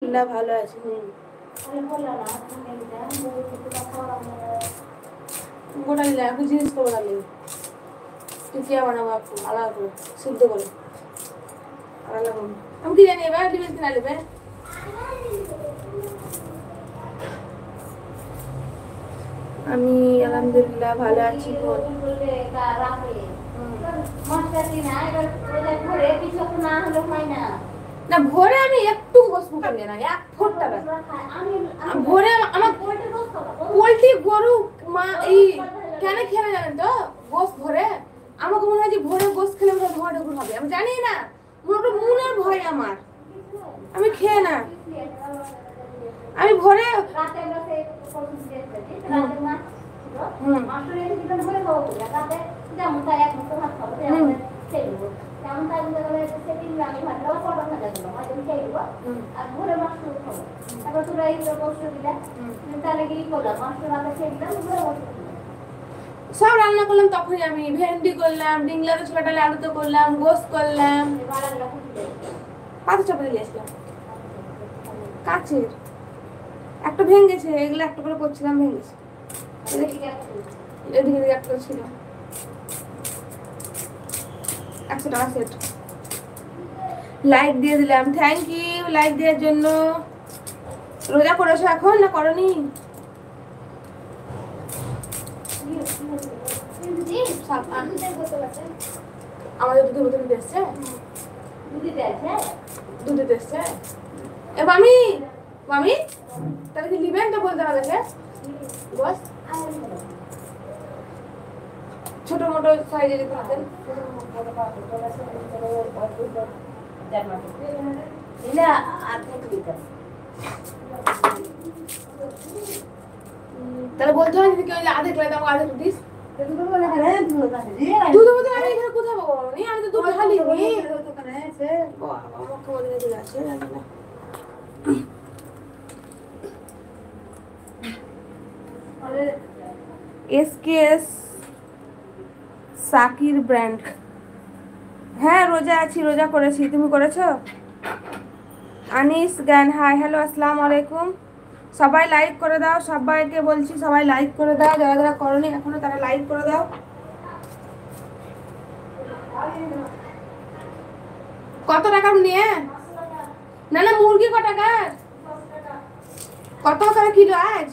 আলহামদুলিল্লাহ ভালো আছি। গোটা নিলে একটু জিনিস করবো তাহলে টিকিয়া বানাবো একটু আলাদা করে সিদ্ধ করে আলাদা করবো। আমি কি জানি এবার ডিমের কিনা নেবে। আমি আলহামদুলিল্লাহ ভালো আছি। না ভোরে আমি একটু বসবো করলে না এক ফোঁটা ভোরে আমার পোলট্রি গরু মা এই কেন খেয়ে জানেন তো গোস ভরে আমাকে মনে হয় যে ভোরে গোস খেলে মনে হয় ধোয়া ঢুকুর হবে। আমি জানি না মনে মনের ভয় আমার আমি খেয়ে না আমি ভোরে সব রান্না করলাম তখনই আমি ভেন্ডি করলাম ডিংলা ছোটালে আলু তো করলাম গোস করলাম পাতা চাপা দিয়ে আসলাম কাচের একটা ভেঙেছে এগুলো একটা করে করছিলাম ভেঙেছে এদিকে একটা ছিল 100 টাকা সেট লাইক দিয়ে দিলাম থ্যাংক ইউ লাইক দেওয়ার জন্য। রোজা করেছো এখন না করনি? আমাদের দুধের বোতল দিচ্ছে দুধে দিচ্ছে এ মামি মামি তাহলে কি নিবেন তো বলতে হবে বস ছোট মোটো সাইজে দিতে পারতেন তাহলে বলতে হয় যদি কেউ আধেক লাগে আমাকে আধেক দিস দুধ বোতল আমি এখানে কোথায় পাবো আমি তো দুধ খালি এসকেএস সাকির ব্র্যান্ড। হ্যাঁ রোজা আছি রোজা করেছি তুমি করেছো? আনিস জ্ঞান হাই হ্যালো আসসালামু আলাইকুম সবাই লাইক করে দাও সবাইকে বলছি সবাই লাইক করে দাও যারা যারা করনি এখনো তারা লাইক করে দাও। কত টাকা নিয়ে না না মুরগি কত টাকা কত করে কিলো আজ?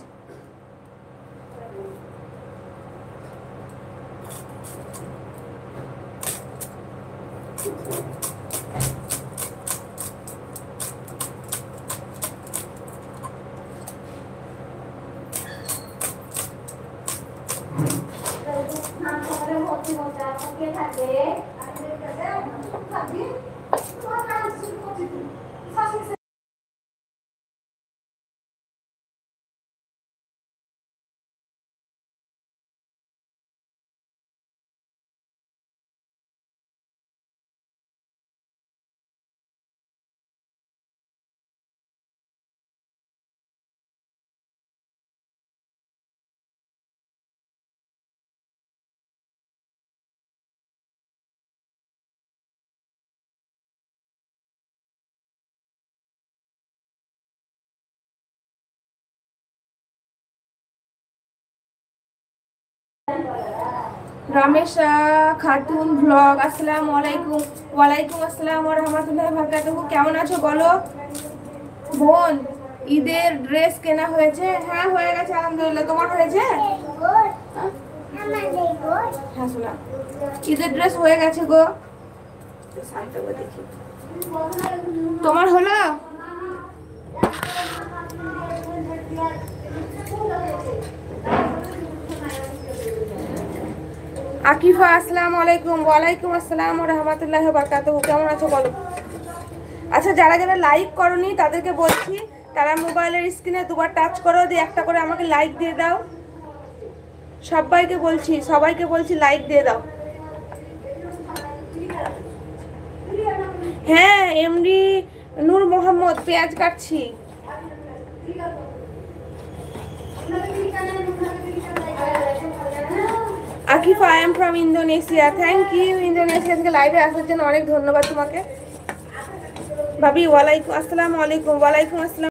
রামেশা খাতুন ব্লগ আসসালামু আলাইকুম। ওয়ালাইকুম আসসালাম ওয়া রাহমাতুল্লাহি ওয়া বারাকাতুহু। কেমন আছো বলো বোন? ঈদের ড্রেস কেনা হয়েছে? হ্যাঁ হয়ে গেছে আলহামদুলিল্লাহ। তোমার হয়েছে? হ্যাঁ শোনা ঈদের ড্রেস হয়ে গেছে গো। দেখি তোমার হলো? আকিফা আসসালামু আলাইকুম। ওয়ালাইকুম আসসালাম ওয়া রাহমাতুল্লাহি ওয়া বারাকাতুহু। কেমন আছো বলো? আচ্ছা যারা যারা লাইক করনি তাদেরকে বলছি তারা মোবাইলের স্ক্রিনে দুবার টাচ করো দিয়ে একটা করে আমাকে লাইক দিয়ে দাও। সবাইকে বলছি লাইক দিয়ে দাও। হ্যাঁ এমডি নূর মোহাম্মদ পেঁয়াজ কাটছি। Akifa I am from Indonesia. Thank you Indonesia থেকে লাইভে আসার জন্য অনেক ধন্যবাদ তোমাকে ভাবি। ওয়ালাইকুম আসসালাম। ওয়ালাইকুম আসসালাম।